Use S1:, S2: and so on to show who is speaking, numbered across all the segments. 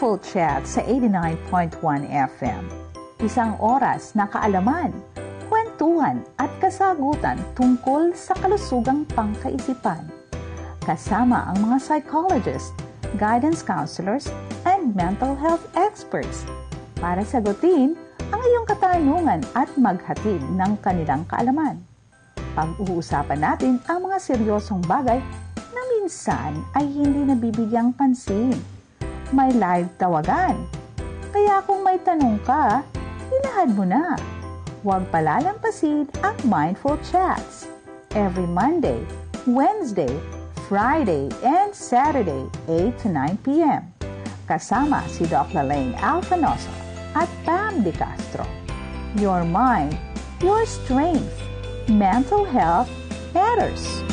S1: Mindful Chat sa 89.1 FM. Isang oras na kaalaman, kwentuhan at kasagutan tungkol sa kalusugang pangkaisipan. Kasama ang mga psychologists, guidance counselors, and mental health experts para sagutin ang iyong katanungan at maghatid ng kanilang kaalaman. Pag-uusapan natin ang mga seryosong bagay na minsan ay hindi nabibigyang pansin. May live tawagan. Kaya kung may tanong ka, ilahad mo na. Huwag palalampasin ang Mindful Chats. Every Monday, Wednesday, Friday, and Saturday, 8 to 9 p.m. Kasama si Dr. Lane Alfanoso at Pam De Castro. Your mind, your strength. Mental health matters.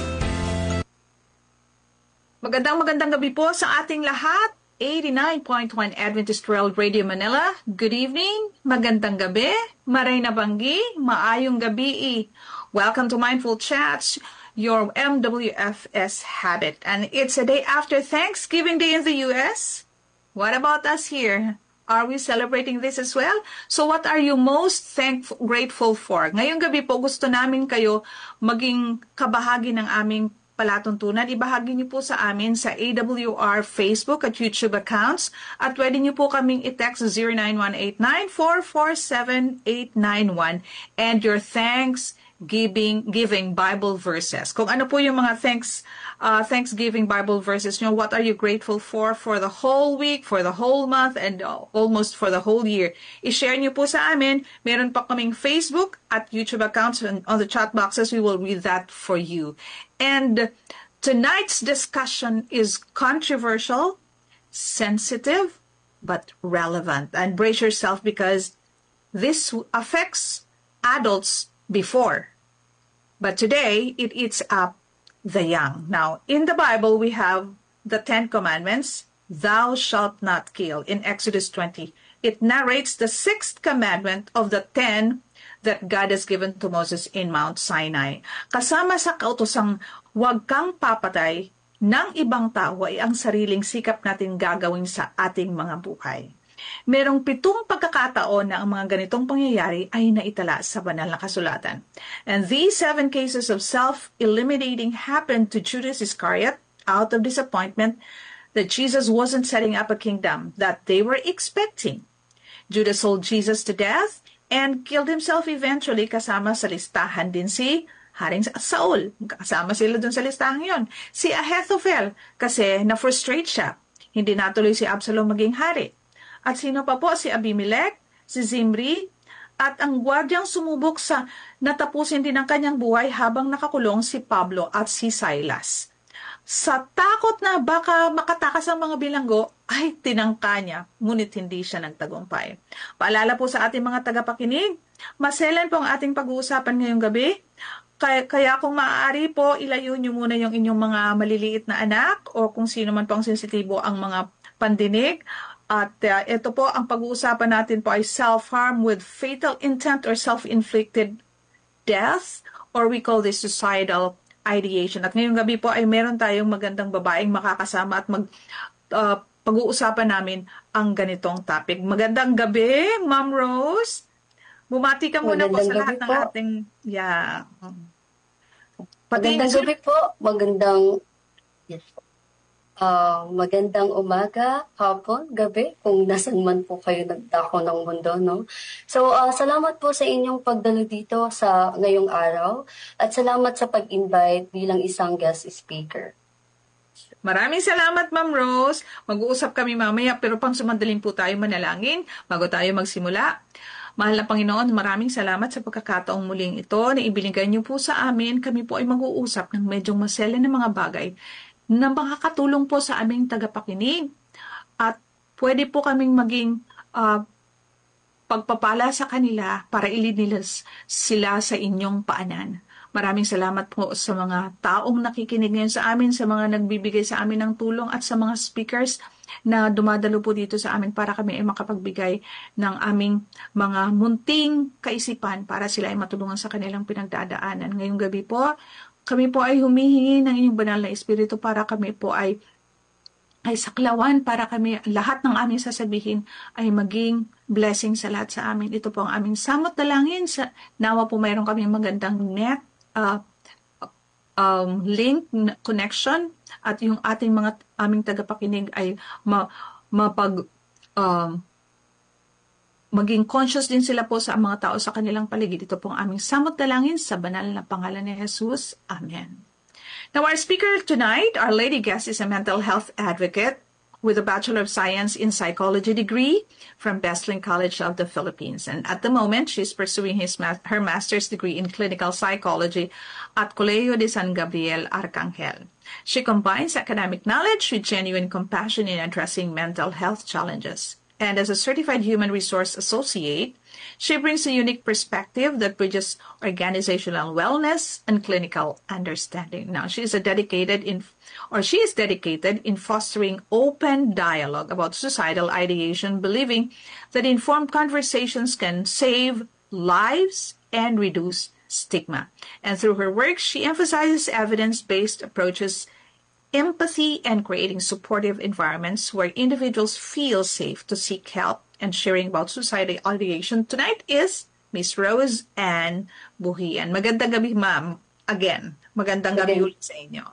S2: Magandang gabi po sa ating lahat. 89.1 Adventist World Radio Manila. Good evening, magandang gabi, maray na banggi, maayong gabi. Welcome to Mindful Chats, your MWFS habit. And it's a day after Thanksgiving Day in the U.S. What about us here? Are we celebrating this as well? So what are you most grateful for? Ngayong gabi po, gusto namin kayo maging kabahagi ng aming palatuntunan. Ibahagi niyo po sa amin sa AWR Facebook at YouTube accounts at pwede niyo po kaming i-text 0918-944-7891 and your Thanksgiving Bible verses. Kung ano po yung mga Thanksgiving Bible verses nyo, what are you grateful for the whole week, for the whole month, and almost for the whole year. I-share niyo po sa amin. Meron pa kaming Facebook at YouTube accounts, and on the chat boxes, we will read that for you. And tonight's discussion is controversial, sensitive, but relevant. And brace yourself because this affects adults before. But today, it eats up the young. Now, in the Bible, we have the 10 Commandments, thou shalt not kill, in Exodus 20. It narrates the 6th commandment of the 10 that God has given to Moses in Mount Sinai. Kasama sa kautosang huwag kang papatay ng ibang tao ay ang sariling sikap natin gagawin sa ating mga buhay. Merong 7 pagkakataon na ang mga ganitong pangyayari ay naitala sa banal na kasulatan. And these 7 cases of self-eliminating happened to Judas Iscariot out of disappointment that Jesus wasn't setting up a kingdom that they were expecting. Judas sold Jesus to death and killed himself eventually. Kasama sa listahan din si Haring Saul. Kasama sila dun sa listahan yon. Si Ahithophel kasi na-frustrate siya. Hindi natuloy si Absalom maging hari. At sino pa po? Si Abimelech, si Zimri, at ang gwardyang sumubok sa natapusin din ang kanyang buhay habang nakakulong si Pablo at si Silas. Sa takot na baka makatakas ang mga bilanggo, ay tinangka niya, ngunit hindi siya nagtagumpay. Paalala po sa ating mga tagapakinig, maselan po ang ating pag-uusapan ngayong gabi. Kaya kung maaari po, ilayo niyo muna yung inyong mga maliliit na anak o kung sino man po ang sensitibo ang mga pandinig. At ito po, ang pag-uusapan natin po ay self-harm with fatal intent or self-inflicted death, or we call this suicidal ideation. At ngayong gabi po ay meron tayong magandang babaeng makakasama at pag-uusapan namin ang ganitong topic. Magandang gabi, Ma'am Rose. Bumati ka muna po sa lahat ng ating... Yeah.
S3: Magandang gabi po. Magandang umaga, hapon, gabi, kung nasan man po kayo nagdako ng mundo, no? So, salamat po sa inyong pagdalo dito sa ngayong araw at salamat sa pag-invite bilang isang guest speaker.
S2: Maraming salamat, Ma'am Rose. Mag-uusap kami mamaya pero pang sumandalin po tayo manalangin bago tayo magsimula. Mahal na Panginoon, maraming salamat sa pagkakataong muling ito na ibinigay niyo po sa amin. Kami po ay mag-uusap ng medyo masela na mga bagay na makakatulong po sa aming tagapakinig at pwede po kaming maging pagpapala sa kanila para ilinilas sila sa inyong paanan. Maraming salamat po sa mga taong nakikinig ngayon sa amin, sa mga nagbibigay sa amin ng tulong at sa mga speakers na dumadalo po dito sa amin para kami ay makapagbigay ng aming mga munting kaisipan para sila ay matulungan sa kanilang pinagdadaanan. Ngayong gabi po, kami po ay humihingi ng inyong banal na espiritu para kami po ay ay saklawan para kami, lahat ng aming sasabihin ay maging blessing sa lahat sa amin. Ito po ang aming samot dalangin. Nawa po mayroon kami magandang net link connection at yung ating aming tagapakinig ay maging conscious din sila po sa mga tao sa kanilang paligid. Ito po ang aming samot dalangin sa banal na pangalan ni Jesus. Amen. Now, our speaker tonight, our lady guest, is a mental health advocate with a Bachelor of Science in Psychology degree from Beslan College of the Philippines. And at the moment, she's pursuing her master's degree in clinical psychology at Colegio de San Gabriel, Arcangel. She combines academic knowledge with genuine compassion in addressing mental health challenges. And as a certified human resource associate, she brings a unique perspective that bridges organizational wellness and clinical understanding. Now, she is dedicated in fostering open dialogue about suicidal ideation, believing that informed conversations can save lives and reduce stigma. And through her work, she emphasizes evidence-based approaches, empathy, and creating supportive environments where individuals feel safe to seek help and sharing about suicidal ideation. Tonight is Miss Rose Ann Buhian. Magandang gabi, ma'am. Again, magandang gabi ulit sa inyo.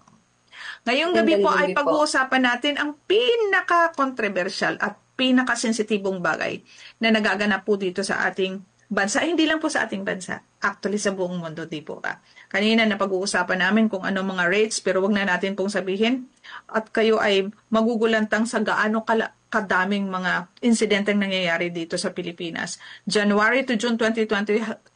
S2: Ngayong gabi po ay pag-uusapan natin ang pinaka-controversial at pinaka-sensitibong bagay na nagaganap po dito sa ating bansa. Hindi lang po sa ating bansa. Actually, sa buong mundo, di po ba? Kanina napag-uusapan namin kung ano mga rates, pero wag na natin pong sabihin. At kayo ay magugulantang sa gaano kadaming mga insidenteng nangyayari dito sa Pilipinas. January to June 2025,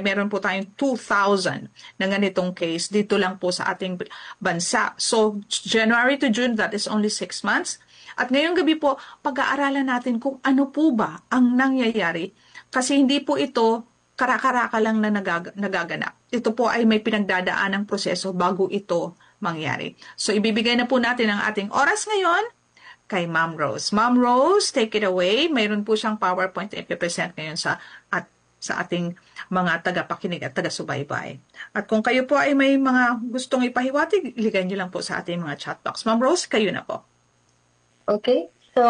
S2: meron po tayong 2,000 na ganitong case dito lang po sa ating bansa. So, January to June, that is only 6 months. At ngayong gabi po, pag-aaralan natin kung ano po ba ang nangyayari. Kasi hindi po ito karakaraka lang na nagaganap. Ito po ay may pinagdadaan ng proseso bago ito mangyari. So, ibibigay na po natin ang ating oras ngayon kay Ma'am Rose. Ma'am Rose, take it away. Mayroon po siyang PowerPoint na ipipresent ngayon sa ating mga tagapakinig at taga-subaybay. At kung kayo po ay may mga gustong ipahiwatig, iligay niyo lang po sa ating mga chat box. Ma'am Rose, kayo na po.
S3: Okay. So,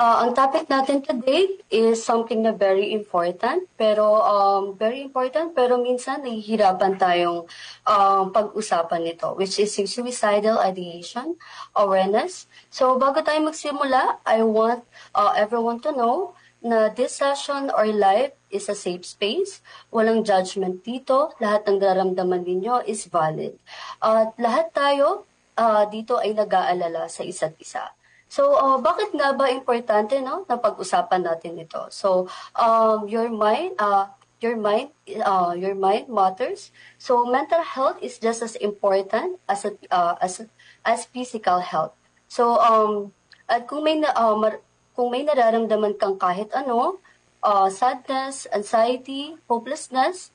S3: ang topic natin today is something na very important, pero minsan nahihirapan tayong pag-usapan nito, which is suicidal ideation awareness. So bago tayo magsimula, I want everyone to know na this session or live is a safe space. Walang judgment dito. Lahat ng nararamdaman ninyo is valid. At lahat tayo dito ay nag-aalala sa isa't isa. So, bakit nga ba importante, no, na pag-usapan natin ito? So, your mind matters. So, mental health is just as important as physical health. So, at kung may nararamdaman kang kahit ano, sadness, anxiety, hopelessness,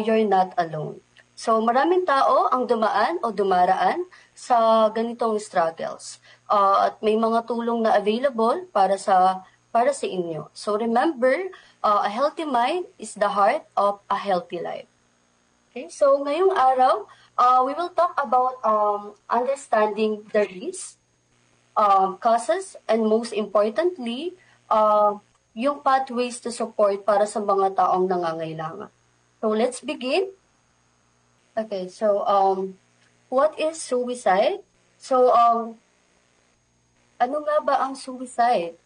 S3: you're not alone. So, maraming tao ang dumaan o dumaraan sa ganitong struggles. At may mga tulong na available para sa inyo. So remember, a healthy mind is the heart of a healthy life. Okay? So ngayong araw, we will talk about understanding the risks, causes, and most importantly, yung pathways to support para sa mga taong nangangailangan. So let's begin. Okay, so what is suicide? So ano nga ba ang suicide?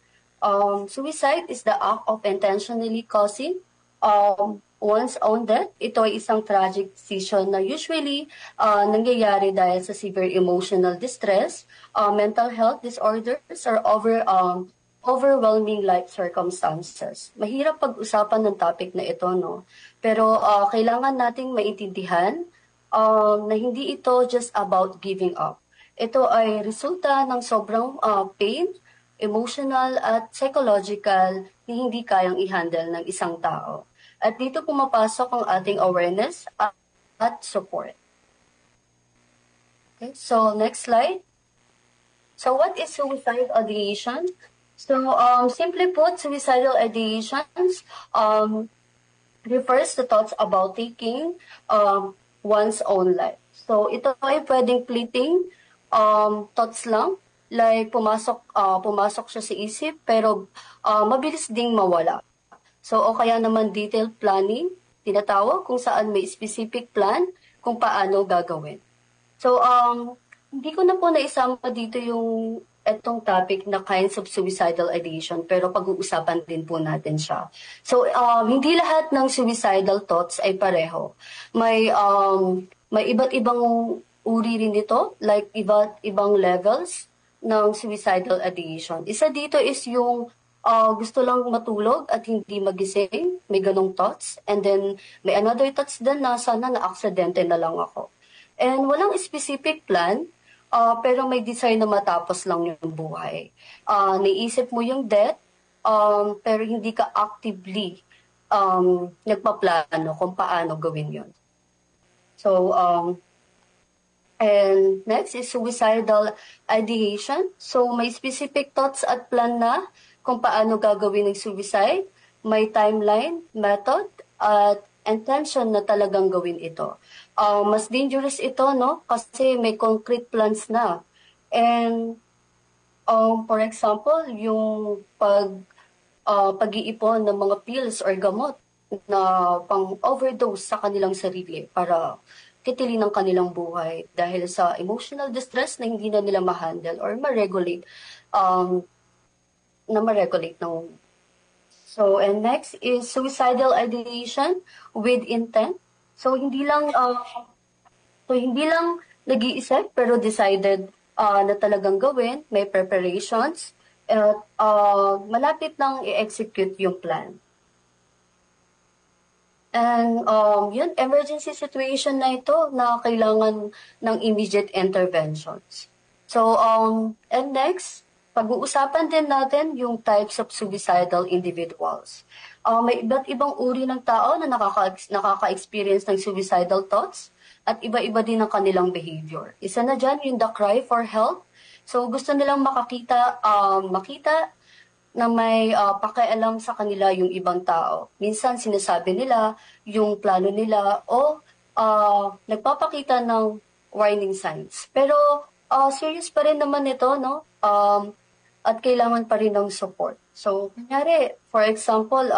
S3: Suicide is the act of intentionally causing one's own death. Ito ay isang tragic decision na usually nangyayari dahil sa severe emotional distress, mental health disorders, or overwhelming life circumstances. Mahirap pag-usapan ng topic na ito, no? Pero kailangan nating maintindihan na hindi ito just about giving up. Ito ay resulta ng sobrang pain, emotional at psychological na hindi kayang i-handle ng isang tao. At dito pumapasok ang ating awareness at support. Okay, so next slide. So what is suicidal ideation? So simply put, suicidal ideations refers to thoughts about taking one's own life. So ito ay pwedeng fleeting thoughts lang, like pumasok siya sa isip, pero mabilis ding mawala. So, o kaya naman detailed planning, tinatawag kung saan may specific plan kung paano gagawin. So, hindi ko na po naisama dito yung etong topic na kinds of suicidal ideation, pero pag-uusapan din po natin siya. So, hindi lahat ng suicidal thoughts ay pareho. May iba't ibang uri rin dito, like iba't ibang levels ng suicidal ideation. Isa dito is yung gusto lang matulog at hindi magising, may ganong thoughts. And then, may another thoughts din na sana na-aksidente na lang ako. And walang specific plan, pero may desire na matapos lang yung buhay. Naisip mo yung death, pero hindi ka actively nagpaplano kung paano gawin yun. So, and next is suicidal ideation. So, may specific thoughts at plan na kung paano gagawin ng suicide, may timeline, method, at intention na talagang gawin ito. Mas dangerous ito, no? Kasi may concrete plans na. And, for example, yung pag-iipon ng mga pills or gamot na pang-overdose sa kanilang sarili para kitilin ang kanilang buhay dahil sa emotional distress na hindi na nila ma-handle or ma-regulate ng. So, and next is suicidal ideation with intent. So, hindi lang nag-iisip pero decided na talagang gawin, may preparations, at malapit lang i-execute yung plan. And yun, emergency situation na ito na kailangan ng immediate interventions. So, and next, pag-uusapan din natin yung types of suicidal individuals. May iba't ibang uri ng tao na nakaka-experience ng suicidal thoughts at iba-iba din ang kanilang behavior. Isa na dyan yung the cry for help. So gusto nilang makita na may pakialam sa kanila yung ibang tao. Minsan sinasabi nila yung plano nila o nagpapakita ng warning signs. Pero serious pa rin naman ito, no? At kailangan pa rin ng support. So, kunyari, for example,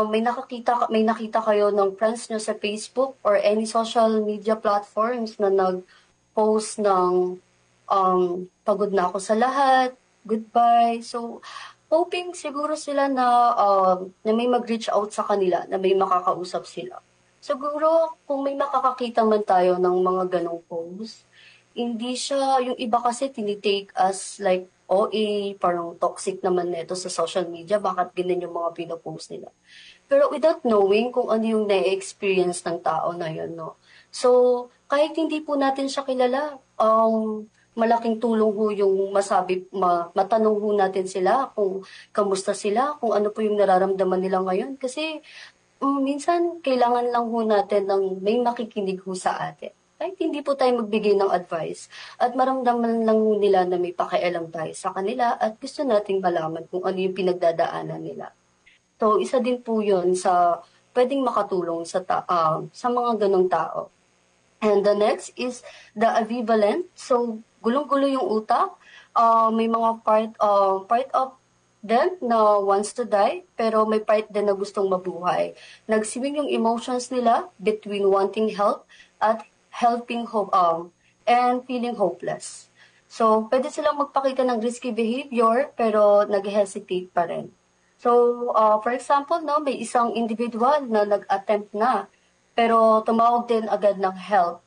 S3: may nakita kayo ng friends nyo sa Facebook or any social media platforms na nag-post ng pagod na ako sa lahat, goodbye. So, hoping siguro sila na may mag-reach out sa kanila, na may makakausap sila. Siguro, kung may makakakita man tayo ng mga ganong posts, hindi siya, yung iba kasi tinitake as like OA, parang toxic naman nito sa social media, bakit ganun yung mga pinopost nila. Pero without knowing kung ano yung na-experience ng tao na yun, no? So, kahit hindi po natin siya kilala, malaking tulong ho yung matanong ho natin sila kung kamusta sila, kung ano po yung nararamdaman nila ngayon. Kasi minsan kailangan lang ho natin ng may makikinig ho sa atin. Kahit hindi po tayo magbigay ng advice at maramdaman lang nila na may pakialam tayo sa kanila at gusto nating malaman kung ano yung pinagdadaanan nila. So, isa din po yun sa pwedeng makatulong sa mga ganong tao. And the next is the ambivalent. So, gulong-gulo yung utak. May mga part of them na wants to die, pero may part din na gustong mabuhay. Nagswing yung emotions nila between wanting help at helping hope and feeling hopeless. So, pwede silang magpakita ng risky behavior pero nag-hesitate pa rin. So, for example, no, may isang individual na nag-attempt na pero tumawag din agad ng help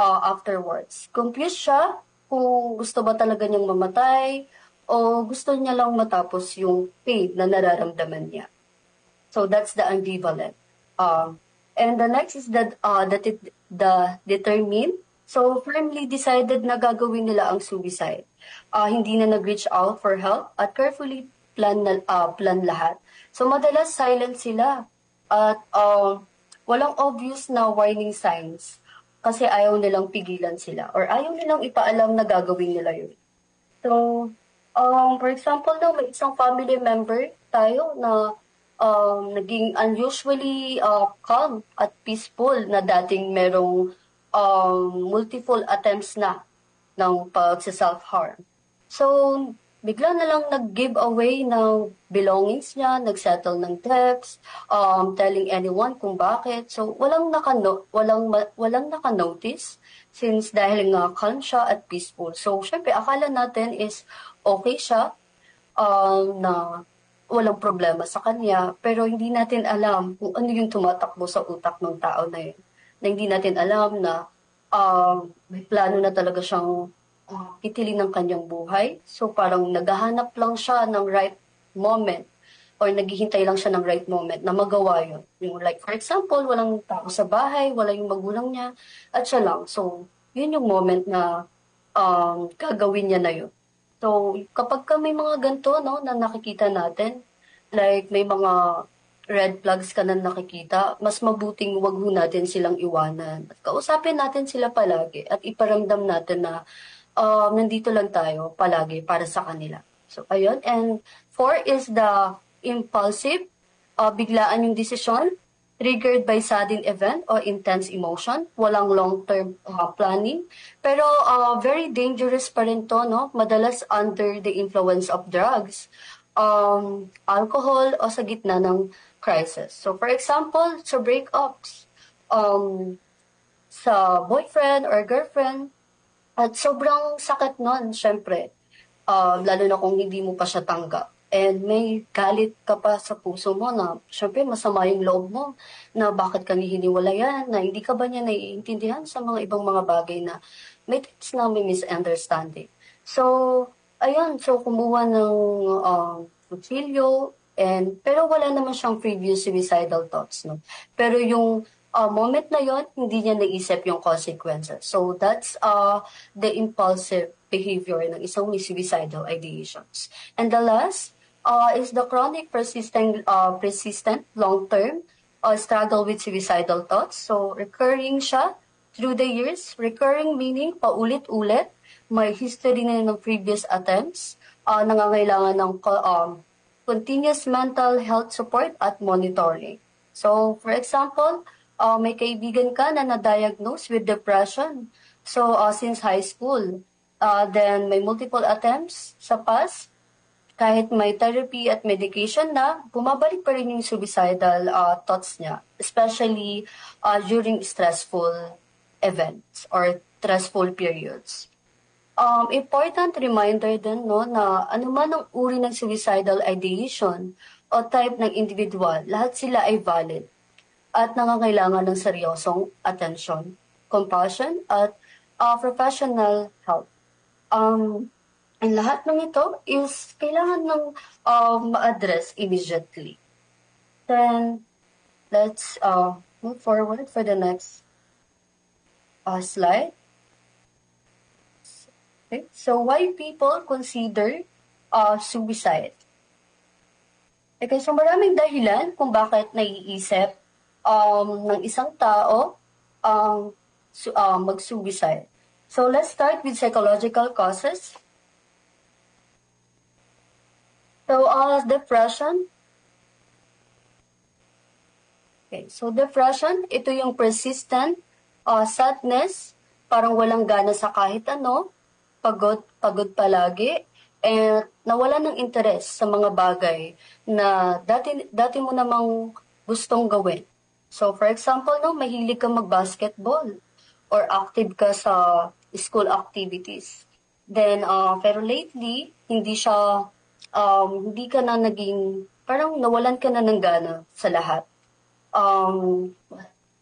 S3: afterwards. Confused siya kung gusto ba talaga niyang mamatay o gusto niya lang matapos yung pain na nararamdaman niya. So, that's the ambivalent. And the next is the determined. So, firmly decided na gagawin nila ang suicide. Hindi na nag-reach out for help at carefully plan lahat. So, madalas silent sila at walang obvious na warning signs kasi ayaw nilang pigilan sila or ayaw nilang ipaalam na gagawin nila yun. So, for example, may isang family member tayo na naging unusually calm at peaceful na dating merong multiple attempts na ng pag-self-harm. So, bigla na lang nag-give away ng belongings niya, nag-settle ng debts, telling anyone kung bakit. So, walang naka-notice since dahil nga calm siya at peaceful. So, syempre, akala natin is okay siya, na walang problema sa kanya, pero hindi natin alam kung ano yung tumatakbo sa utak ng tao na yun. Na hindi natin alam na may plano na talaga siyang itilin ng kanyang buhay. So parang naghahanap lang siya ng right moment or naghihintay lang siya ng right moment na magawa yun. Yung like for example, walang tao sa bahay, wala yung magulang niya, at siya lang. So yun yung moment na gagawin niya na yun. So kapag may mga ganito no, na nakikita natin, like may mga red flags ka na nakikita, mas mabuting wag ho natin silang iwanan. At kausapin natin sila palagi at iparamdam natin na nandito lang tayo palagi para sa kanila. So, ayun. And 4 is the impulsive, biglaan yung desisyon, triggered by sudden event or intense emotion, walang long-term planning. Pero very dangerous pa rin to, no? Madalas under the influence of drugs, alcohol, o sa gitna ng crisis. So, for example, sa breakups, sa boyfriend or girlfriend, at sobrang sakit nun, syempre. Lalo na kung hindi mo pa siya tanggap. And may galit ka pa sa puso mo na, syempre, masama yung loob mo na bakit ka hiniwalayan, na hindi ka ba niya naiintindihan sa mga ibang mga bagay na may times na may misunderstanding. So, ayun, so kumuha ng kutsilyo, pero wala naman siyang previous suicidal thoughts, no? Pero yung moment na yon hindi niya naisip yung consequences. So, that's the impulsive behavior ng isang may suicidal ideations. And the last is the chronic persistent long-term struggle with suicidal thoughts. So, recurring siya through the years. Recurring meaning paulit-ulit. May history na ng previous attempts. Nangangailangan ng continuous mental health support at monitoring. So, for example, may kaibigan ka na na-diagnose with depression. So, since high school, then may multiple attempts sa past. Kahit may therapy at medication na, bumabalik pa rin yung suicidal thoughts niya, especially during stressful events or stressful periods. Important reminder din no, na anuman ang uri ng suicidal ideation o type ng individual, lahat sila ay valid at nangangailangan ng seryosong atensyon, compassion, at professional help. Ang lahat ng ito is kailangan ng ma-address immediately. Then, let's move forward for the next slide. Okay. So, why people consider suicide? Okay, so maraming dahilan kung bakit naiisip ng isang tao mag-suicide. So, let's start with psychological causes. So, depression. Okay, so depression, ito yung persistent sadness, parang walang gana sa kahit ano, pagod palagi, and nawala ng interes sa mga bagay na dati mo namang gustong gawin. So, for example, no, mahilig ka mag-basketball or active ka sa school activities. Then, pero lately, hindi ka na naging, parang nawalan ka na ng gana sa lahat.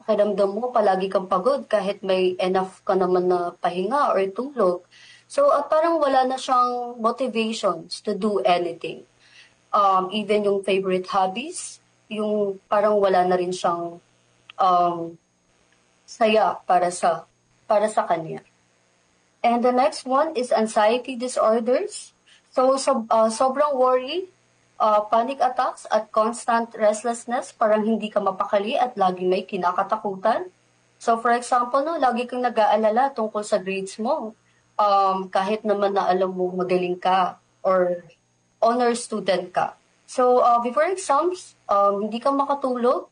S3: Pakiramdam mo, palagi kang pagod kahit may enough ka naman na pahinga or tulog. So, parang wala na siyang motivations to do anything. Even yung favorite hobbies, yung parang wala na rin siyang saya para sa kanya. And the next one is anxiety disorders. So, sobrang worry, panic attacks at constant restlessness, parang hindi ka mapakali at lagi may kinakatakutan. So, for example, no, lagi kang nag-aalala tungkol sa grades mo. Kahit naman na alam mo magaling ka or honor student ka. So, before exams, hindi ka makatulog,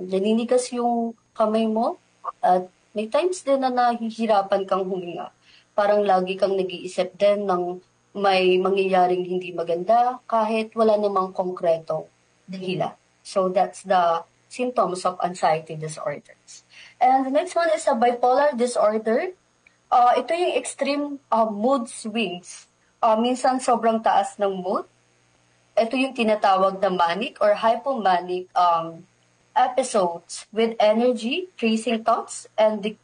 S3: naninigas yung kamay mo, at may times din na nahihirapan kang huminga. parang lagi kang nag-iisip din ng may mangyayaring hindi maganda kahit wala namang konkreto dahilan. So that's the symptoms of anxiety disorders. And the next one is a bipolar disorder. Ito yung extreme mood swings. Minsan sobrang taas ng mood. Ito yung tinatawag na manic or hypomanic episodes with energy, racing thoughts, and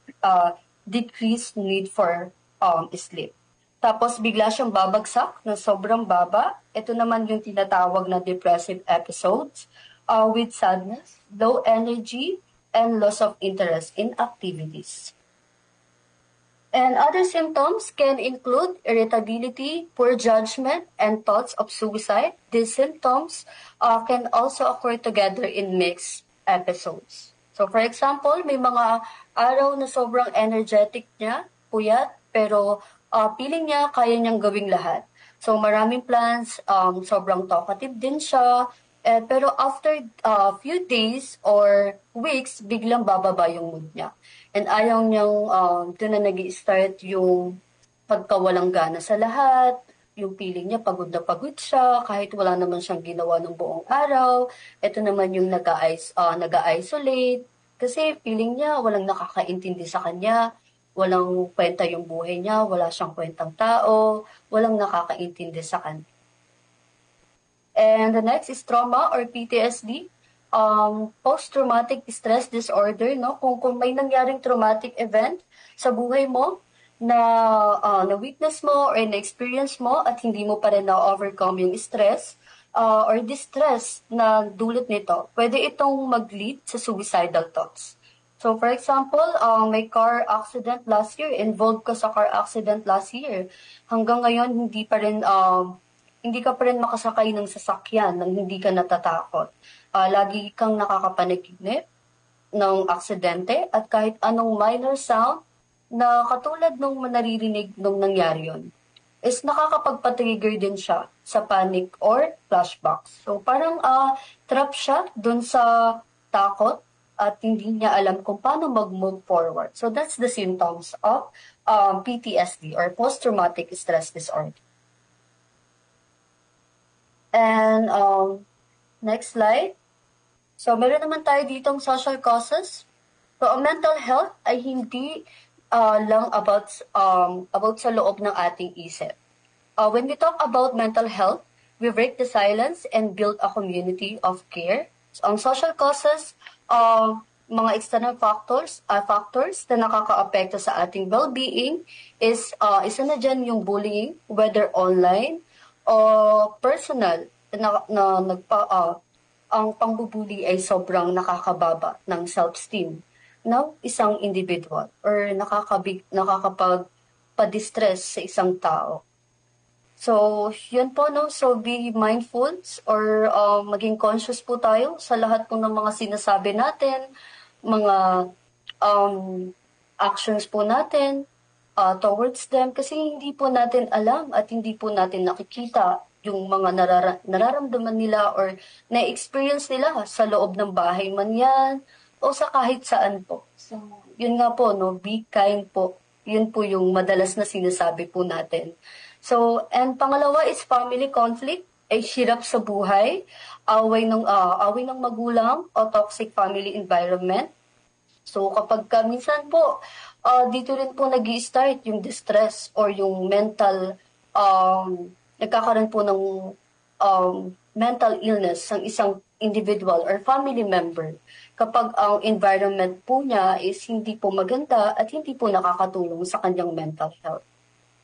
S3: decreased need for sleep. Tapos bigla siyang babagsak ng sobrang baba. Ito naman yung tinatawag na depressive episodes with sadness, low energy, and loss of interest in activities. And other symptoms can include irritability, poor judgment, and thoughts of suicide. These symptoms can also occur together in mixed episodes. So for example, may mga araw na sobrang energetic niya, puyat, pero feeling niya kaya niyang gawing lahat. So maraming plans, sobrang talkative din siya, pero after few days or weeks, biglang bababa yung mood niya. And ayaw niyang, doon na nag-i-start yung pagkawalang gana sa lahat, yung feeling niya pagod na pagod siya, kahit wala naman siyang ginawa ng buong araw. Ito naman yung nag-isolate, kasi feeling niya walang nakakaintindi sa kanya, walang kwenta yung buhay niya, wala siyang kwentang tao, walang nakakaintindi sa kanya. And the next is trauma or PTSD. Post-traumatic stress disorder, no? Kung may nangyaring traumatic event sa buhay mo na na-witness mo or na-experience mo at hindi mo pa rin na-overcome yung stress or distress na dulot nito, pwede itong mag-lead sa suicidal thoughts. So for example, may car accident last year, involved ka sa car accident last year. Hanggang ngayon, hindi ka pa rin makasakay ng sasakyan nang hindi ka natatakot. Lagi kang nakakapanaginip ng aksidente at kahit anong minor sound na katulad nung naririnig nung nangyari yun is nakakapagpa-trigger din siya sa panic or flashbacks. So parang trap siya dun sa takot at hindi niya alam kung paano mag-move forward. So that's the symptoms of PTSD or post-traumatic stress disorder. And next slide. So, meron naman tayo ditong social causes. So, mental health ay hindi lang about sa loob ng ating isip. When we talk about mental health, we break the silence and build a community of care. So, ang social causes, mga external factors na nakaka-apekto sa ating well-being is isa na dyan yung bullying, whether online o personal, ang pangbubuli ay sobrang nakakababa ng self-esteem ng isang individual or nakakapagpa-distress sa isang tao. So, yun po, no? So, be mindful or maging conscious po tayo sa lahat po ng mga sinasabi natin, mga actions po natin towards them kasi hindi po natin alam at hindi po natin nakikita yung mga nararamdaman nila or na-experience nila sa loob ng bahay man yan o sa kahit saan po. So, yun nga po, no? Be kind po. Yun po yung madalas na sinasabi po natin. So, and pangalawa is family conflict, ay hirap sa buhay, away ng magulang o toxic family environment. So, kapag minsan po, dito rin po nag-i-start yung distress or yung mental nagkakaroon po ng mental illness ng isang individual or family member kapag ang environment po niya is hindi po maganda at hindi po nakakatulong sa kanyang mental health.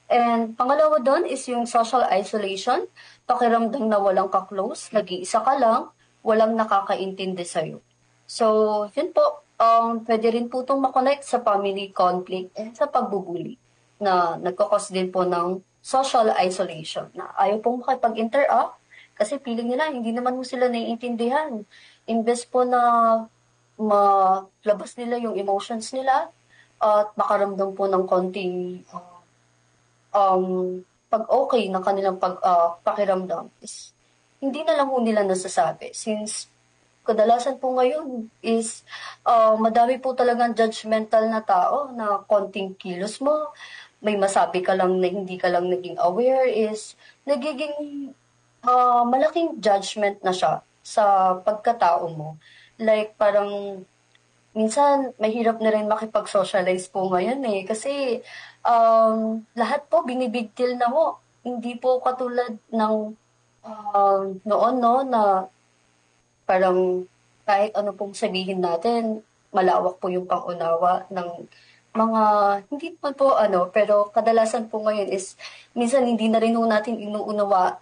S3: And pangalawa doon is yung social isolation, pakiramdam na walang ka-close, nag-iisa ka lang, walang nakakaintindi sa'yo. So, yun po, pwede rin po itong makonect sa family conflict and sa pagbubuli na nagkakos din po ng social isolation, na ayaw pong makipag-interact kasi feeling nila hindi naman mo sila naiintindihan. Imbes po na malabas nila yung emotions nila at makaramdam po ng konting pag-okay ng kanilang pakiramdam is hindi na lang po nila nasasabi since kadalasan po ngayon is madami po talagang judgmental na tao na konting kilos mo, may masabi ka lang na hindi ka lang naging aware is nagiging malaking judgment na siya sa pagkatao mo. Like parang minsan mahirap na rin makipag-socialize po ngayon eh. Kasi lahat po binibig deal na ho. Hindi po katulad ng noon no na parang kahit ano pong sabihin natin, malawak po yung pangunawa ng mga, hindi naman po pero kadalasan po ngayon is, minsan hindi na rin po natin inuunawa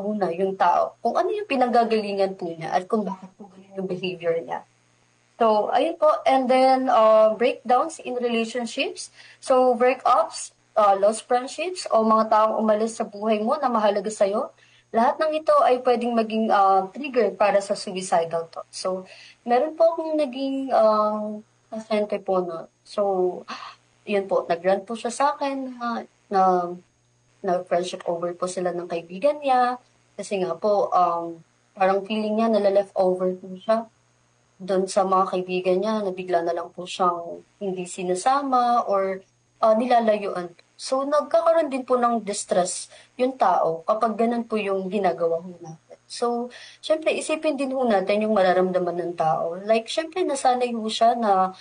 S3: muna yung tao. Kung ano yung pinanggagalingan po niya at kung bakit po ganun yung behavior niya. So, ayun po. And then, breakdowns in relationships. So, breakups, lost friendships, o mga taong umalis sa buhay mo na mahalaga sa'yo. Lahat ng ito ay pwedeng maging trigger para sa suicidal thoughts. So, meron po akong naging pasyente po no. So, yun po, nag-rant po siya sa akin na friendship over po sila ng kaibigan niya. Kasi nga po, parang feeling niya nala-left over po siya doon sa mga kaibigan niya, na bigla na lang po siyang hindi sinasama or nilalayuan. So, nagkakaroon din po ng distress yung tao kapag ganun po yung ginagawa ho natin. So, syempre, isipin din ho natin yung mararamdaman ng tao. Like, syempre, nasanay ho siya na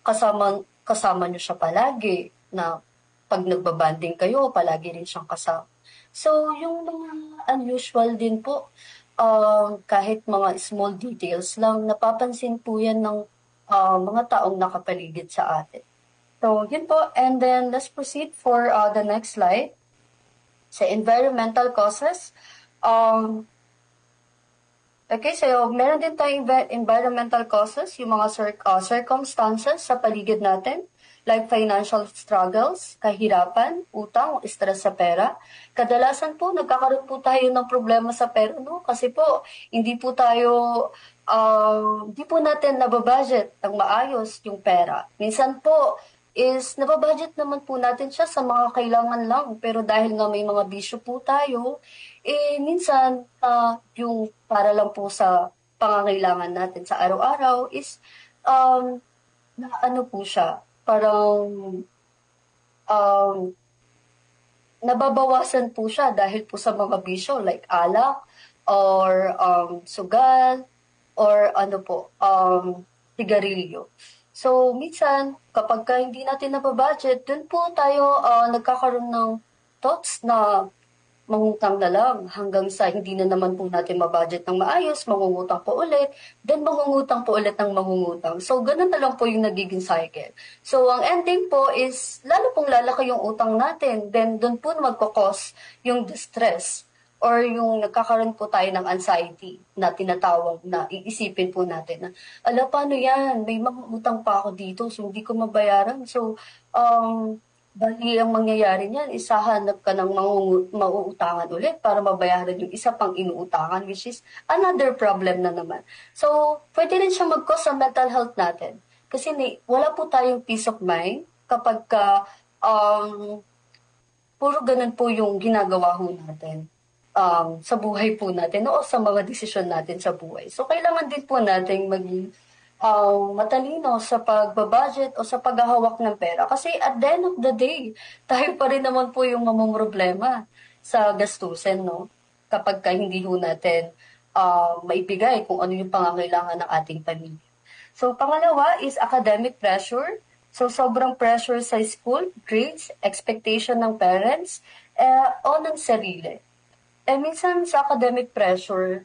S3: kasama niyo siya palagi, na pag nagbabanding kayo, palagi rin siyang kasama. So, yung mga unusual din po, kahit mga small details lang, napapansin po yan ng mga taong nakapaligid sa atin. So, yun po. And then, let's proceed for the next slide. Sa environmental causes. Okay, so meron din tayong environmental causes, yung mga circumstances sa paligid natin, like financial struggles, kahirapan, utang, stress sa pera. Kadalasan po, nagkakaroon po tayo ng problema sa pera, no? Kasi po, hindi po natin nababudget ng maayos yung pera. Minsan po, is nababudget naman po natin siya sa mga kailangan lang. Pero dahil nga may mga bisyo po tayo, minsan yung para lang po sa pangangailangan natin sa araw-araw is na ano po siya, parang nababawasan po siya dahil po sa mga bisyo like alak or sugal or sigarilyo. So, minsan, kapag hindi natin nababudget, dun po tayo nagkakaroon ng thoughts na mangutang na lang hanggang sa hindi na naman po natin mabudget ng maayos, mangungutang po ulit, then mangungutang po ulit ng mangungutang. So, ganun na lang po yung nagiging cycle. So, ang ending po is, lalo pong lalaki yung utang natin, then dun po magkakos yung distress or yung nagkakaroon po tayo ng anxiety na tinatawag na iisipin po natin na, paano yan? May mga utang pa ako dito, so hindi ko mabayaran. So, bali ang mangyayari niyan, isahanap ka ng mauutangan ulit para mabayaran yung isa pang inuutangan, which is another problem na naman. So, pwede rin siya mag-cause sa mental health natin. Kasi wala po tayong peace of mind kapag puro ganun po yung ginagawa ho natin. Sa buhay po natin o sa mga desisyon natin sa buhay. So, kailangan din po natin maging matalino sa pagbabudget o sa paghahawak ng pera. Kasi at the end of the day, tayo pa rin naman po yung mamumroblema sa gastusin, no? Kapag hindi ho natin maibigay kung ano yung pangangailangan ng ating pamilya. So, pangalawa is academic pressure. So, sobrang pressure sa school, grades, expectation ng parents, o ng sarili. Minsan sa academic pressure,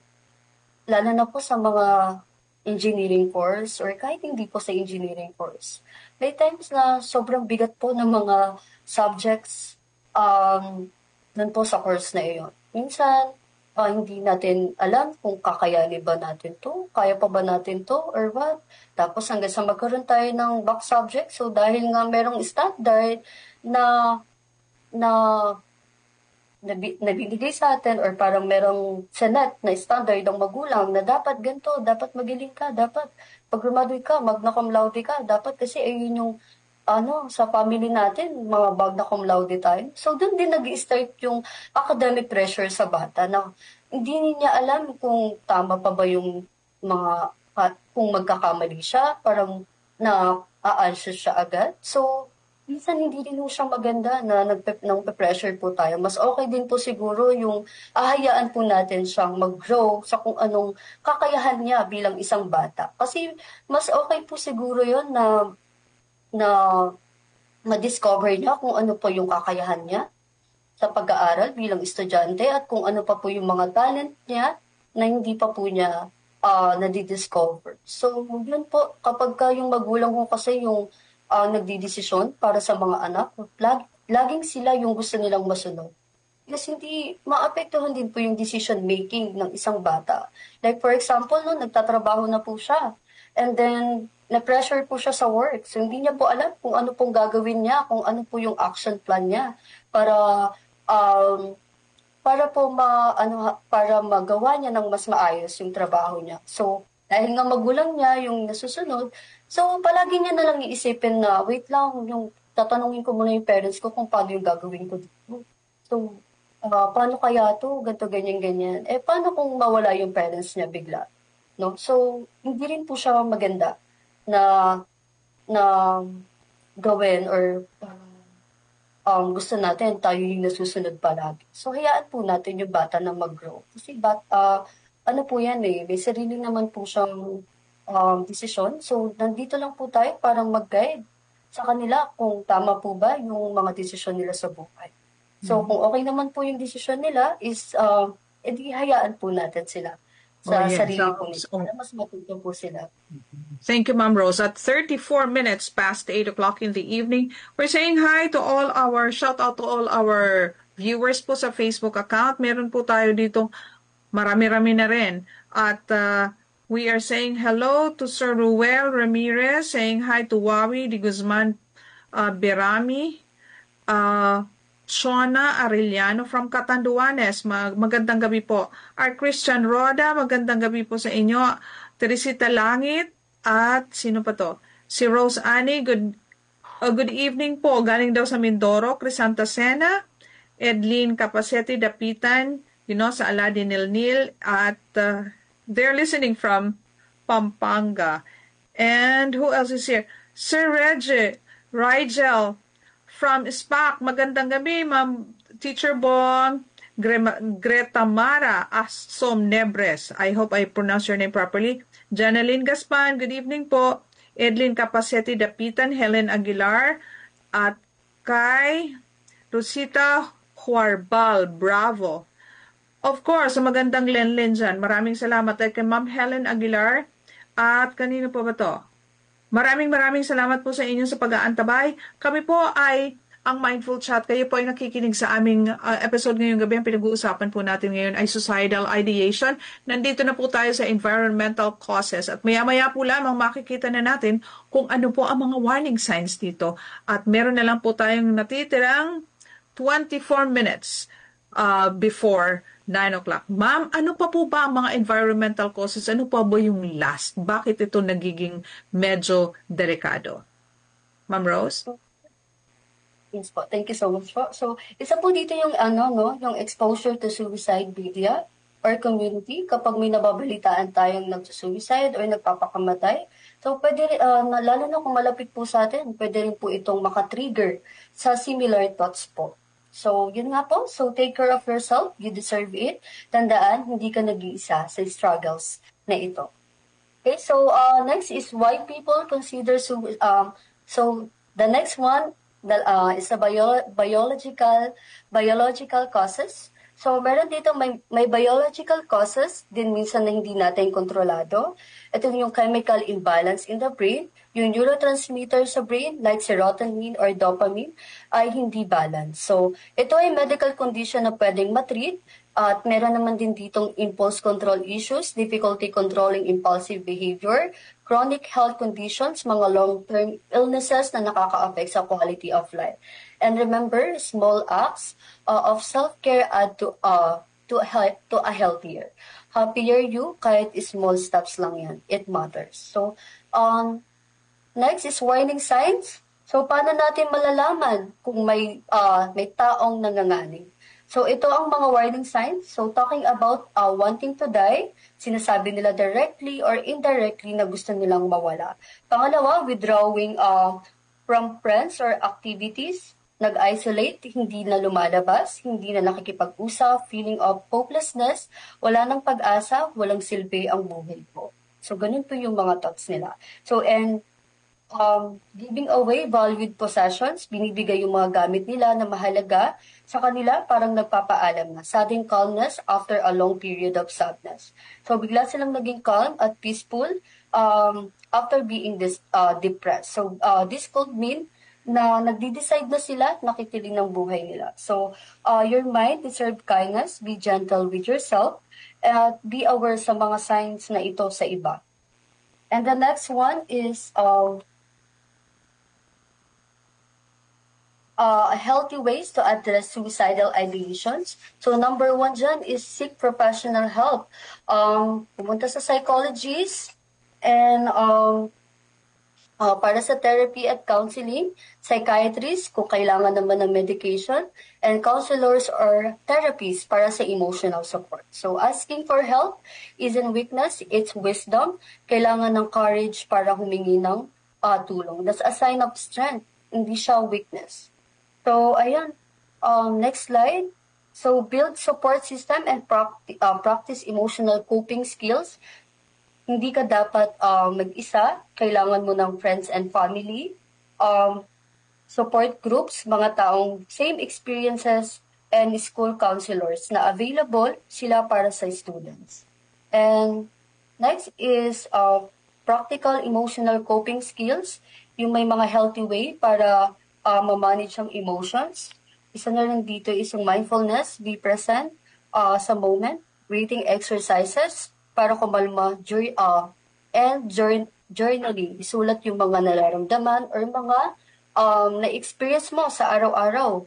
S3: lalo na po sa mga engineering course or kahit hindi po sa engineering course, may times na sobrang bigat po ng mga subjects dun po sa course na iyon. Minsan, hindi natin alam kung kakayanin ba natin to, kaya pa ba natin to, or what. Tapos hanggang sa magkaroon tayo ng back subject, so dahil nga merong standard na nabibigay sa atin or parang merong senet na standard ng magulang na dapat ganito, dapat magaling ka, dapat pag graduate ka, magna cum laude ka, dapat kasi ayun yung sa family natin, mga magna cum laude tayo. So, doon din nag-start yung academic pressure sa bata na hindi niya alam kung tama pa ba yung kung magkakamali siya, parang na-a-anxious siya agad. So, minsan hindi rin po siya maganda na nang-pressure po tayo. Mas okay din po siguro yung ahayaan po natin siyang mag-grow sa kung anong kakayahan niya bilang isang bata. Kasi mas okay po siguro yon na ma-discover niya kung ano po yung kakayahan niya sa pag-aaral bilang estudyante at kung ano pa po yung mga talent niya na hindi pa po niya nadidiscover. So, yun po, kapag yung magulang ko kasi yung nagdidesisyon para sa mga anak, laging sila yung gusto nilang masunod. Kasi hindi maapektuhan din po yung decision making ng isang bata. Like for example, no, nagtatrabaho na po siya. And then, na-pressure po siya sa work. So, hindi niya po alam kung ano pong gagawin niya, kung ano po yung action plan niya para para magawa niya ng mas maayos yung trabaho niya. So, dahil nga magulang niya yung nasusunod, so palagi niya na lang iisipin na, wait lang, yung tatanungin ko muna yung parents ko kung paano yung gagawin ko dito. So, paano kaya to? Ganto, ganyan, ganyan. Paano kung mawala yung parents niya bigla? No? So, hindi rin po siya maganda na gawin or gusto natin tayo yung nasusunod palagi. So, hayaan po natin yung bata na mag-grow. Kasi ano po yan may sarili naman po siyang desisyon. So, nandito lang po tayo para mag-guide sa kanila kung tama po ba yung mga desisyon nila sa buhay. So, kung okay naman po yung desisyon nila is, edi hayaan po natin sila sa sarili po nila. Mas matuto po sila.
S2: Thank you, Ma'am Rose. At 34 minutes past 8 o'clock in the evening, we're saying hi to shout out to all our viewers po sa Facebook account. Meron po tayo dito marami-rami na rin. At we are saying hello to Sir Ruel Ramirez, saying hi to Wawi Di Guzman Berami, Shona Arellano from Catanduanes. Magandang gabi po. Our Christian Roda, magandang gabi po sa inyo. Teresita Langit, at sino pa to? Si Rose Annie, good evening po. Galing daw sa Mindoro, Crisanta Sena, Edlin Capacete Dapitan, sa Aladin Nilnil, at they're listening from Pampanga. And who else is here? Sir Rigel from SPAC. Magandang gabi, Ma'am Teacher Bong. Greta Mara Asom Nebres. I hope I pronounce your name properly. Janeline Gaspan, good evening po. Edlin Capacete Dapitan, Helen Aguilar, at kay Rosita Huarbal, bravo. Of course, magandang Lenlen dyan. Maraming salamat ay kay Ma'am Helen Aguilar. At kanino po ba to? Maraming salamat po sa inyo sa pag-aantabay. Kami po ay ang Mindful Chat. Kayo po ay nakikinig sa aming episode ngayong gabi. Ang pinag-uusapan po natin ngayon ay suicidal ideation. Nandito na po tayo sa environmental causes. At maya-maya po lamang makikita na natin kung ano po ang mga warning signs dito. At meron na lang po tayong natitirang 24 minutes before 9 o'clock. Ma'am, ano pa po ba ang mga environmental causes? Ano pa ba yung last? Bakit ito nagiging medyo delikado? Ma'am Rose?
S3: Yes po. Thank you so much po. So, isa po dito yung yung exposure to suicide media or community kapag may nababalitaan tayong nagsusuicide or nagpapakamatay. So, pwede lalo na kung malapit po sa atin, pwede rin po itong makatrigger sa similar thoughts po. So, yun nga po. So, take care of yourself. You deserve it. Tandaan, hindi ka nag-iisa sa struggles na ito. Okay, so next is why people consider so the next one is a biological causes. So, meron dito may biological causes din minsan na hindi natin kontrolado. Ito yung chemical imbalance in the brain. Yung neurotransmitter sa brain, like serotonin or dopamine, ay hindi balance. So, ito ay medical condition na pwedeng matreat. At meron naman din ditong impulse control issues, difficulty controlling impulsive behavior, chronic health conditions, mga long-term illnesses na nakaka-affect sa quality of life. And remember, small acts of self-care add to a healthier. Happier you, kahit small steps lang yan. It matters. So, next is warning signs. So, paano natin malalaman kung may taong nanganganing? So, ito ang mga warning signs. So, talking about wanting to die, sinasabi nila directly or indirectly na gusto nilang mawala. Pangalawa, withdrawing from friends or activities, nag-isolate, hindi na lumalabas, hindi na nakikipag-usap, feeling of hopelessness, wala nang pag-asa, walang silbi ang buhay ko. So, ganun po yung mga thoughts nila. So, and giving away valued possessions, binibigay yung mga gamit nila na mahalaga sa kanila, parang nagpapaalam na. Sudden calmness after a long period of sadness. So, bigla silang naging calm at peaceful after being depressed. So, this could mean na nagde-decide na sila, nakikiling ng buhay nila. So, your mind deserves kindness, be gentle with yourself, at be aware sa mga signs na ito sa iba. And the next one is healthy ways to address suicidal ideations. So, number one dyan is seek professional help. Pumunta sa psychologist and para sa therapy at counseling, psychiatrist kung kailangan naman ng medication, and counselors or therapists para sa emotional support. So, asking for help isn't weakness, it's wisdom. Kailangan ng courage para humingi ng tulong. That's a sign of strength, hindi siya weakness. So, ayan. Next slide. So, build support system and practice emotional coping skills. Hindi ka dapat mag-isa. Kailangan mo ng friends and family. Support groups, mga taong same experiences, and school counselors na available sila para sa students. And next is practical emotional coping skills. Yung may mga healthy way para ma-manage ang emotions. Isa na rin dito is yung mindfulness, be present sa moment, breathing exercises para kumalma, and journaling, isulat yung mga nararamdaman or mga na-experience mo sa araw-araw.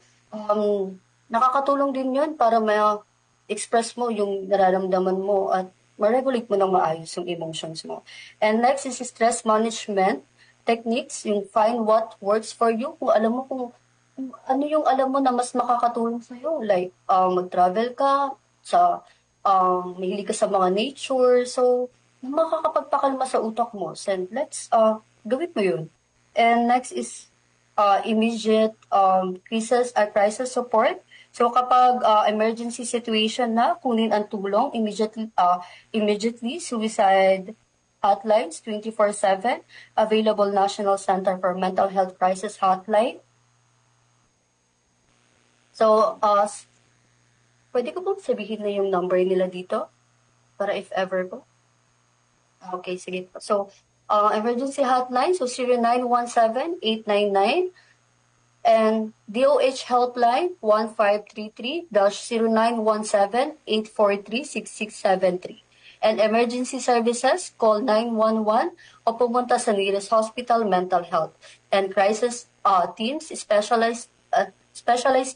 S3: Nakakatulong din yun para ma-express mo yung nararamdaman mo at ma-regulate mo ng maayos yung emotions mo. And next is stress management techniques, yung find what works for you. Kung alam mo kung ano yung alam mo na mas makakatulong sa'yo. Like, mag-travel ka, mahilig ka sa mga nature. So, makakapagpakalma sa utak mo. So, let's gawin mo yun. And next is immediate crisis support. So, kapag emergency situation na, kunin ang tulong, immediately suicide hotlines 24/7, available National Center for Mental Health Crisis Hotline. So, pwede ko pong sabihin na yung number nila dito para if ever po. Okay, sige po. So, emergency hotline, so 0917-899 and DOH helpline 1533-0917-843-6673. And emergency services, call 911 o pumunta sa nearest hospital, mental health. And crisis teams, specialized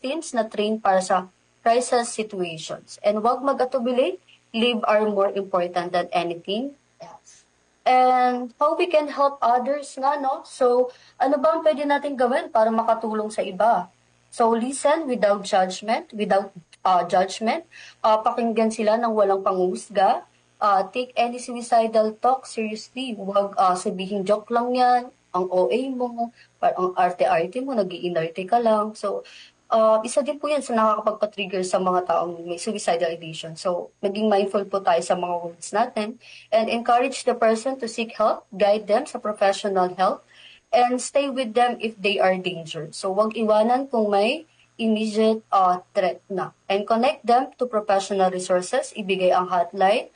S3: teams na train para sa crisis situations. And wag mag-atubili, live are more important than anything else. And how we can help others nga, no? So, ano ba ang pwede natin gawin para makatulong sa iba? So, listen without judgment, pakinggan sila ng walang pangusga. Take any suicidal talk seriously. Huwag sabihin joke lang yan, ang OA mo, ang arte-arte mo, nag-iinarte ka lang. So, isa din po yan sa nakakapagpa-trigger sa mga taong may suicidal ideation. So, maging mindful po tayo sa mga words natin and encourage the person to seek help, guide them sa professional help, and stay with them if they are dangerous. So, huwag iwanan kung may immediate threat na. And connect them to professional resources, ibigay ang hotline,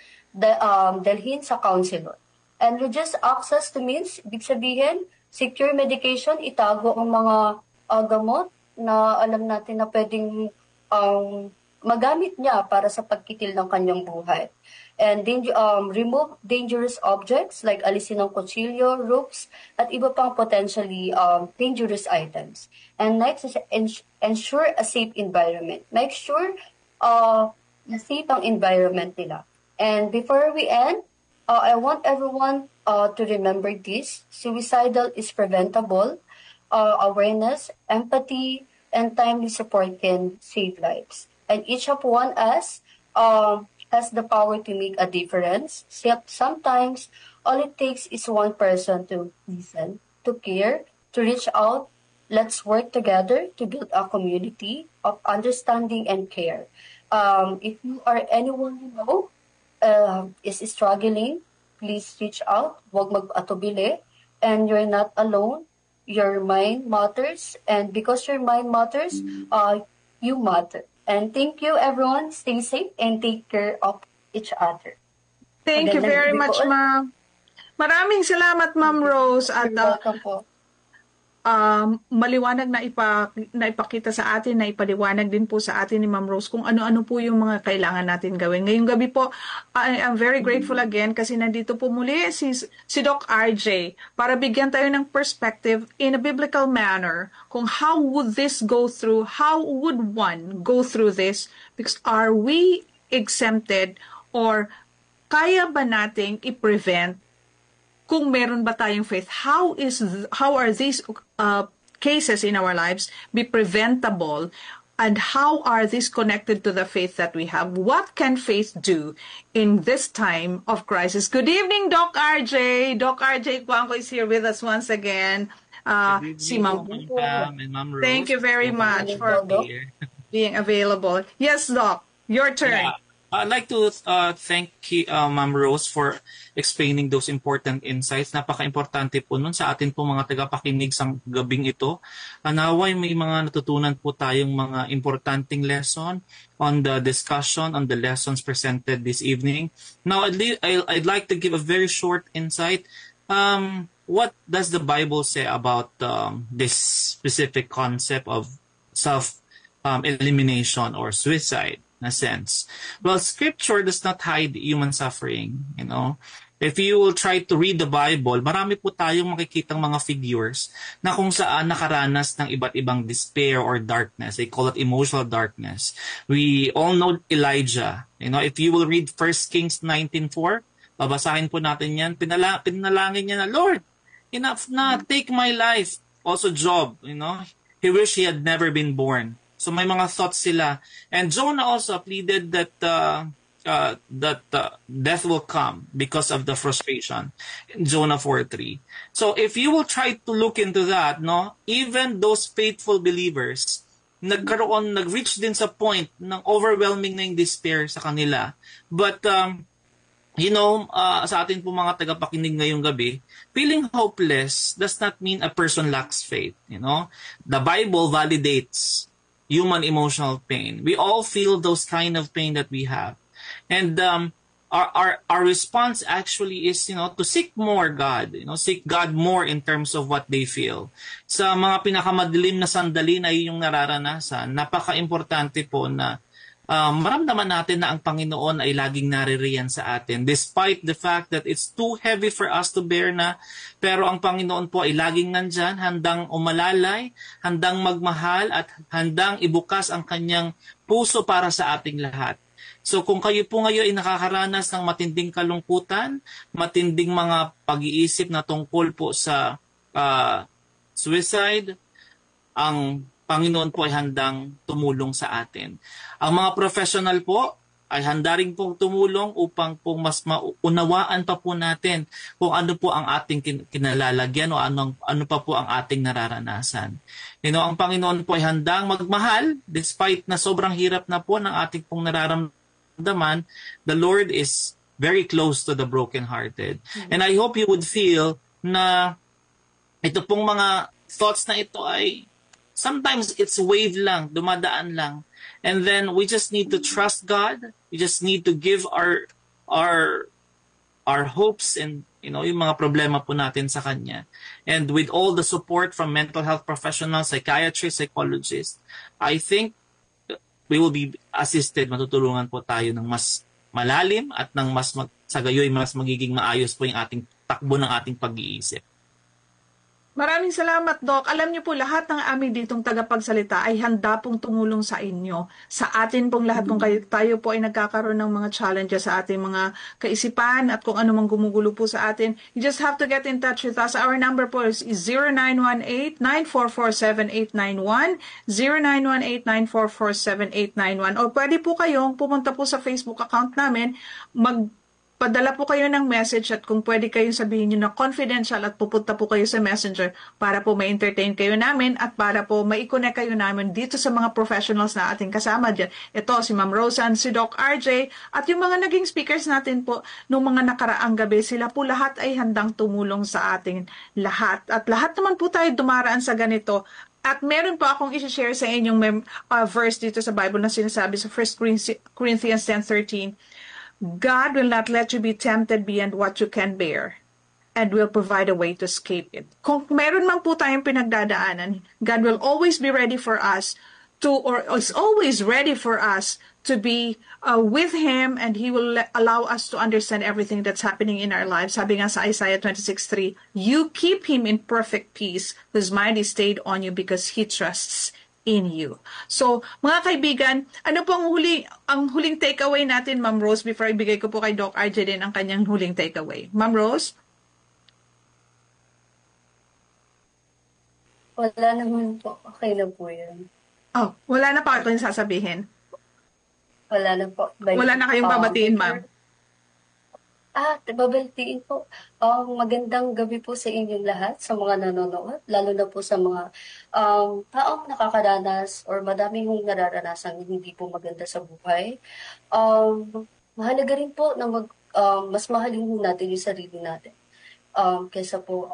S3: dalhin sa counselor. And reduce access to means, ibig sabihin, secure medication, itago ang mga gamot na alam natin na pwedeng magamit niya para sa pagkitil ng kanyang buhay. And remove dangerous objects like alisin ng kutsilyo, ropes, at iba pang potentially dangerous items. And next is ensure a safe environment. Make sure na safe ang environment nila. And before we end, I want everyone to remember this. Suicidal is preventable. Awareness, empathy, and timely support can save lives. And each of one us has the power to make a difference. Sometimes, all it takes is one person to listen, to care, to reach out. Let's work together to build a community of understanding and care. If you are anyone you know is struggling, please reach out. Huwag mag-atubili. And you're not alone. Your mind matters. And because your mind matters, you matter. And thank you, everyone. Stay safe and take care of each other.
S2: Thank you very much, ma'am. Maraming salamat, Ma'am Rose. At
S3: welcome po.
S2: Maliwanag na ipakita sa atin, na ipaliwanag din po sa atin ni Ma'am Rose kung ano-ano po yung mga kailangan natin gawin. Ngayong gabi po, I am very grateful again kasi nandito po muli si Doc RJ para bigyan tayo ng perspective in a biblical manner kung how would this go through, how would one go through this, because are we exempted or kaya ba nating i-prevent kung meron ba tayong faith? How are these cases in our lives be preventable, and how are these connected to the faith that we have? What can faith do in this time of crisis? Good evening, Doc RJ. Doc RJ Cuanco is here with us once again. Si Ma'am. Thank you very much for being available. Yes, Doc, your turn.
S4: Yeah. I'd like to thank Ma'am Rose for explaining those important insights. Napaka-importante po nun sa atin po mga tagapakinig sa gabing ito. Naway may mga natutunan po tayong mga importanteng lesson on the discussion, on the lessons presented this evening. Now, I'd like to give a very short insight. What does the Bible say about this specific concept of self-elimination or suicide? In a sense. Well, Scripture does not hide human suffering, you know. If you will try to read the Bible, marami po tayong makikitang mga figures na kung saan nakaranas ng iba't ibang despair or darkness. They call it emotional darkness. We all know Elijah. You know, if you will read 1 Kings 19:4, babasahin po natin yan. Pinalangin niya na, Lord, enough na, take my life. Also Job, you know, he wished he had never been born. So may mga thoughts sila. And Jonah also pleaded that death will come because of the frustration in Jonah 4:3. So if you will try to look into that, no, even those faithful believers, nag-reach din sa point ng overwhelming na yung despair sa kanila. But sa atin po mga tagapakinig ngayong gabi, feeling hopeless does not mean a person lacks faith. You know, the Bible validates human emotional pain. We all feel those kind of pain that we have. And our response actually is, to seek more God, seek God more in terms of what they feel. Sa mga pinakamadilim na sandali na yung nararanasan, napaka-importante po na maramdaman natin na ang Panginoon ay laging naririyan sa atin. Despite the fact that it's too heavy for us to bear na, pero ang Panginoon po ay laging nandyan, handang umalalay, handang magmahal, at handang ibukas ang kanyang puso para sa ating lahat. So kung kayo po ngayon ay nakakaranas ng matinding kalungkutan, matinding mga pag-iisip na tungkol po sa suicide, ang Panginoon po ay handang tumulong sa atin. Ang mga professional po ay handa rin pong tumulong upang po mas maunawaan pa po natin kung ano po ang ating kinalalagyan o ano pa po ang ating nararanasan. Ang Panginoon po ay handang magmahal despite na sobrang hirap na po ng ating pong nararamdaman. The Lord is very close to the brokenhearted. And I hope you would feel na ito pong mga thoughts na ito ay sometimes it's wave lang, dumadaan lang. And then we just need to trust God. We just need to give our hopes and yung mga problema po natin sa Kanya. And with all the support from mental health professionals, psychiatrists, psychologists, I think we will be assisted, matutulungan po tayo ng mas malalim at ng sa gayoy mas magiging maayos po yung ating takbo ng ating pag-iisip.
S2: Maraming salamat, Doc. Alam niyo po, lahat ng amin ditong tagapagsalita ay handa pong tumulong sa inyo. Sa atin pong lahat, kung tayo po ay nagkakaroon ng mga challenges sa ating mga kaisipan at kung ano mang gumugulo po sa atin, you just have to get in touch with us. Our number po is 0918-944-7891, 0918-944-7891. O pwede po kayong pumunta po sa Facebook account namin, padala po kayo ng message at kung pwede kayong sabihin nyo na confidential at pupunta po kayo sa messenger para po ma-entertain kayo namin at para po ma-connect kayo namin dito sa mga professionals na ating kasama dyan. Ito, si Ma'am Rosan, si Doc RJ, at yung mga naging speakers natin po nung mga nakaraang gabi, sila po lahat ay handang tumulong sa ating lahat. At lahat naman po tayo dumaraan sa ganito. At meron po akong i-share sa inyong verse dito sa Bible na sinasabi sa 1 Corinthians 10:13. God will not let you be tempted beyond what you can bear and will provide a way to escape it. Kung meron man po tayong pinagdadaanan, God will always be ready for us or is always ready for us to be with Him, and He will allow us to understand everything that's happening in our lives. Sabi nga sa Isaiah 26:3, you keep him in perfect peace, whose mind is stayed on you because he trusts in you. So, mga kaibigan, ano po ang huling takeaway natin, Ma'am Rose, before ibigay ko po kay Doc RJ din ang kanyang huling takeaway. Ma'am Rose?
S3: Wala naman po. Okay na po yan.
S2: Oh, wala na pa kayong sasabihin?
S3: Wala na po.
S2: Wala na kayong babatiin, ma'am?
S3: Babatiin po. Magandang gabi po sa inyong lahat, sa mga nanonood, lalo na po sa mga taong nakakaranas or madaming hong nararanasan hindi po maganda sa buhay. Mahalaga rin po na mas mahalin natin yung sarili natin. Kesa po,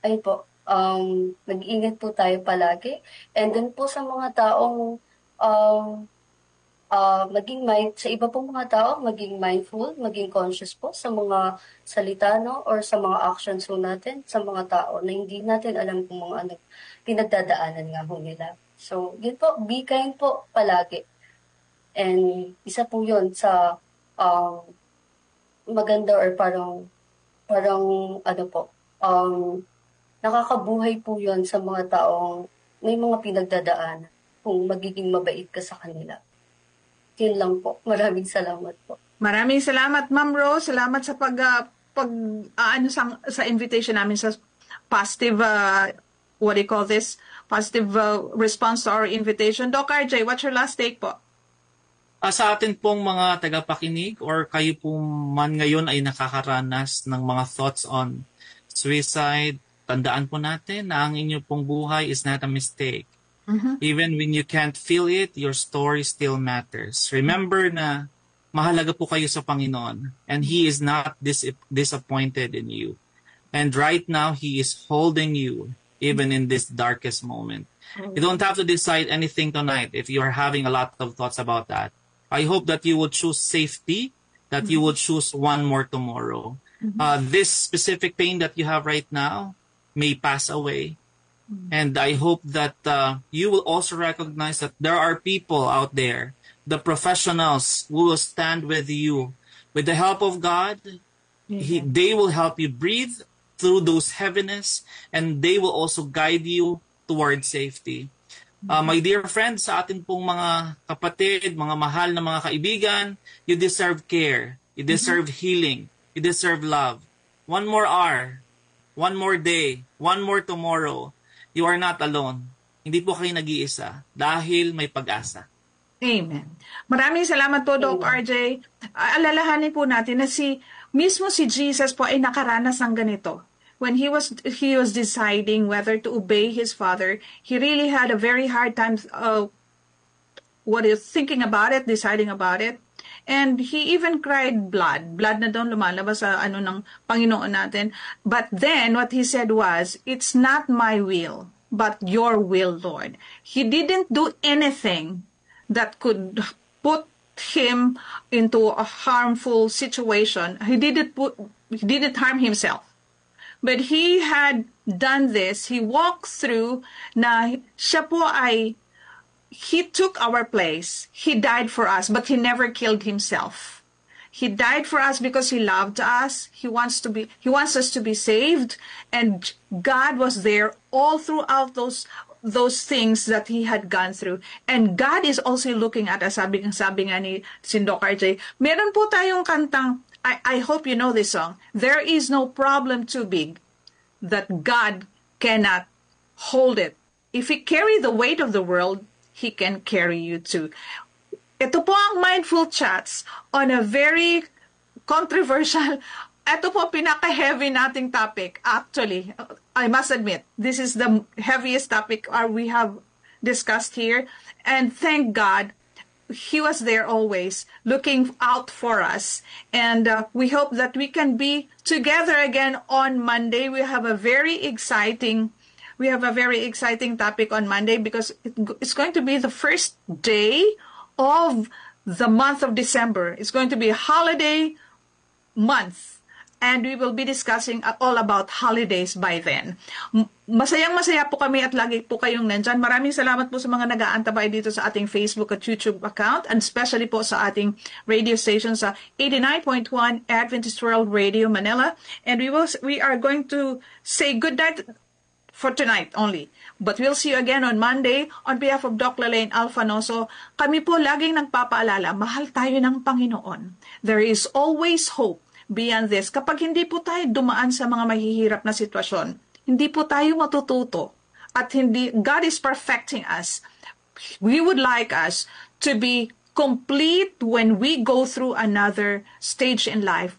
S3: ayun po, mag-ingat po tayo palagi. And then po sa mga taong sa iba pong mga tao, maging mindful, maging conscious po sa mga salita, no, or sa mga actions po natin, sa mga tao na hindi natin alam kung mga ano, pinagdadaanan nga po nila. So, yun po, be kind po palagi. And isa po yun sa maganda or parang ano po, nakakabuhay po yun sa mga taong may mga pinagdadaanan kung magiging mabait ka sa kanila. Yun lang po. Maraming salamat po.
S2: Maraming salamat, Ma'am Rose. Salamat sa sa invitation namin sa positive, positive response to our invitation. Doc RJ, what's your last take po?
S4: Sa atin pong mga tagapakinig or kayo po man ngayon ay nakakaranas ng mga thoughts on suicide, tandaan po natin na ang inyo pong buhay is not a mistake. Mm-hmm. Even when you can't feel it, your story still matters. Remember na mahalaga po kayo sa Panginoon and He is not disappointed in you. And right now, He is holding you even in this darkest moment. Mm-hmm. You don't have to decide anything tonight if you are having a lot of thoughts about that. I hope that you would choose safety, that you would choose one more tomorrow. Mm-hmm. This specific pain that you have right now may pass away. And I hope that you will also recognize that there are people out there, the professionals who will stand with you. With the help of God, they will help you breathe through those heaviness, and they will also guide you toward safety. My dear friends, sa atin pong mga kapatid, mga mahal na mga kaibigan, you deserve care, you deserve healing, you deserve love. One more hour, one more day, one more tomorrow. You are not alone. Hindi po kayo nag-iisa dahil may pag-asa.
S2: Amen. Maraming salamat po, Doc RJ. Alalahanin po natin na mismo si Jesus po ay nakaranas ng ganito. When he was deciding whether to obey his Father, he really had a very hard time thinking about it, deciding about it. And he even cried blood. Blood na doon lumalabas sa ng Panginoon natin. But then, what he said was, it's not my will, but your will, Lord. He didn't do anything that could put him into a harmful situation. He didn't harm himself. But he had done this. He walked through na siya po ay He took our place. He died for us, but He never killed Himself. He died for us because He loved us. He wants us to be saved, and God was there all throughout those things that He had gone through. And God is also looking at us. Sabi nga ni Doc RJ, meron po tayong kantang, I hope you know this song, there is no problem too big that God cannot hold it. If He carry the weight of the world, He can carry you too. Ito po ang Mindful Chats on a very controversial. Ito po pinaka-heavy nating topic. Actually, I must admit, this is the heaviest topic we have discussed here. And thank God, He was there always, looking out for us. And we hope that we can be together again on Monday. We have a very exciting topic on Monday because it's going to be the first day of the month of December. It's going to be a holiday month. And we will be discussing all about holidays by then. Masayang-masaya po kami at lagi po kayong nandyan. Maraming salamat po sa mga nag-aantabay dito sa ating Facebook at YouTube account and especially po sa ating radio station sa 89.1 Adventist World Radio Manila. And we are going to say good night for tonight only. But we'll see you again on Monday. On behalf of Doc Lalaine Alfanoso, kami po laging nagpapaalala, mahal tayo ng Panginoon. There is always hope beyond this. Kapag hindi po tayo dumaan sa mga mahihirap na sitwasyon, hindi po tayo matututo. At God is perfecting us. We would like us to be complete when we go through another stage in life.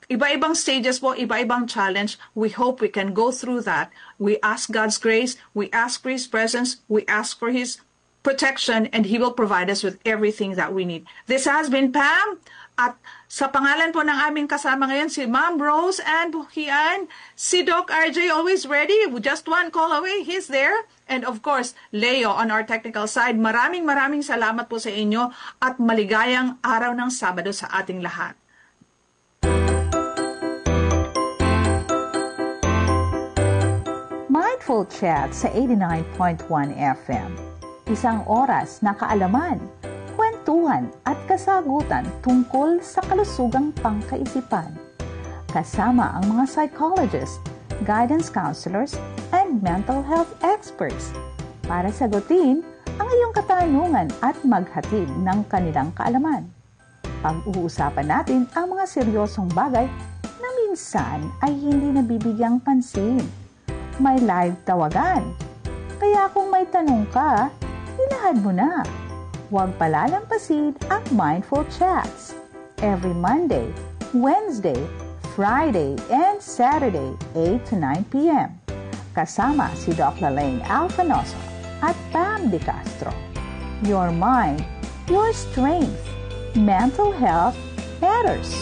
S2: Iba-ibang stages po, iba-ibang challenge. We hope we can go through that. We ask God's grace, we ask for His presence, we ask for His protection, and He will provide us with everything that we need. This has been Pam. At sa pangalan po ng aming kasama ngayon, si Ma'am Rose and Buhian, si Doc RJ always ready, just one call away, he's there. And of course, Leo on our technical side, maraming salamat po sa inyo at maligayang araw ng Sabado sa ating lahat.
S1: Mindful Chat sa 89.1 FM. Isang oras na kaalaman, kwentuhan at kasagutan tungkol sa kalusugang pangkaisipan. Kasama ang mga psychologists, guidance counselors, and mental health experts para sagutin ang iyong katanungan at maghatid ng kanilang kaalaman. Pag-uusapan natin ang mga seryosong bagay na minsan ay hindi nabibigyang pansin. May live tawagan. Kaya kung may tanong ka, ilahad mo na. Huwag palalampasin ang Mindful Chats. Every Monday, Wednesday, Friday, and Saturday, 8 to 9 p.m. Kasama si Doc Lalaine Alfanoso at Pam De Castro. Your mind, your strength. Mental health matters.